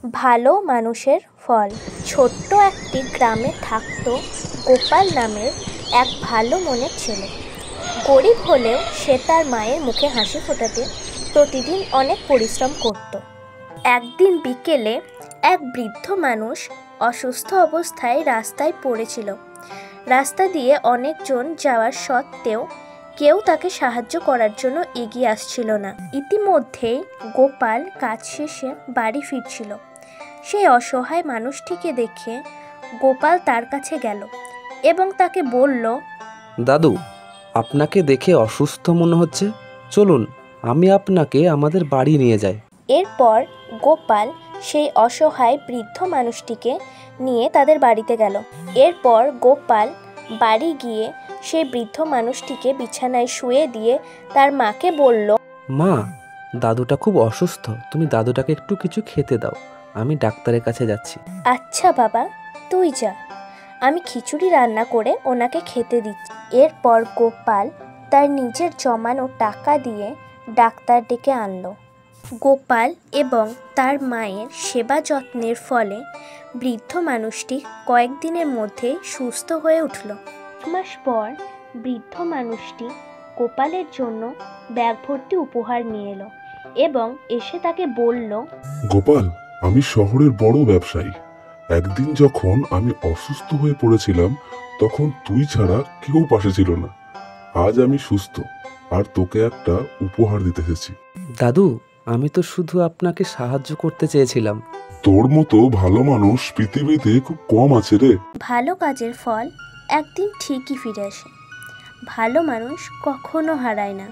ভালো মানুষের ফল। ছোট্ট একটি গ্রামে থাকতো গোপাল নামের এক ভালো মনের ছেলে। গরিব হলেও সে তার মায়ের মুখে হাসি ফোটাতে প্রতিদিন অনেক পরিশ্রম করত। একদিন বিকেলে এক বৃদ্ধ মানুষ অসুস্থ অবস্থায় রাস্তায় পড়েছিল। রাস্তা দিয়ে অনেকজন যাওয়ার সত্ত্বেও কেউ তাকে সাহায্য করার জন্য এগিয়ে আসছিল না। ইতিমধ্যেই গোপাল কাজ শেষে বাড়ি ফিরছিল। সেই অসহায় মানুষটিকে দেখে গোপাল তার কাছে গেল এবং তাকে বলল, দাদু, আপনাকে দেখে অসুস্থ মনে হচ্ছে, চলুন আমি আপনাকে আমাদের বাড়ি নিয়ে যাই। এরপর গোপাল সেই অসহায় বৃদ্ধ মানুষটিকে নিয়ে তাদের বাড়িতে গেল। এরপর গোপাল বাড়ি গিয়ে সেই বৃদ্ধ মানুষটিকে বিছানায় শুয়ে দিয়ে তার মাকে বলল, মা, দাদুটা খুব অসুস্থ, তুমি দাদুটাকে একটু কিছু খেতে দাও, আমি ডাক্তারের কাছে যাচ্ছি। আচ্ছা বাবা, তুই যা, আমি খিচুড়ি রান্না করে ওনাকে খেতে দিচ্ছি। এরপর গোপাল তার নিজের জমানো টাকা দিয়ে ডাক্তার ডেকে আনলো। গোপাল এবং তার মায়ের সেবা যত্নের ফলে বৃদ্ধ মানুষটি কয়েকদিনের মধ্যে সুস্থ হয়ে উঠল। 1 মাস পর বৃদ্ধ মানুষটি গোপালের জন্য ব্যাগ ভর্তি উপহার নিয়ে এলো এবং এসে তাকে বলল, গোপাল, আমি শহরের বড় ব্যবসায়ী। একদিন যখন আমি অসুস্থ হয়ে পড়েছিলাম তখন তুই ছাড়া কেউ পাশে ছিল না। আজ আমি সুস্থ আর তোকে একটা উপহার দিতে এসেছি। দাদু, আমি তো শুধু আপনাকে সাহায্য করতে চেয়েছিলাম। তোর মতো ভালো মানুষ পৃথিবীতে খুব কম আছে রে। ভালো কাজের ফল একদিন ঠিকই ফিরে আসে। ভালো মানুষ কখনো হারায় না।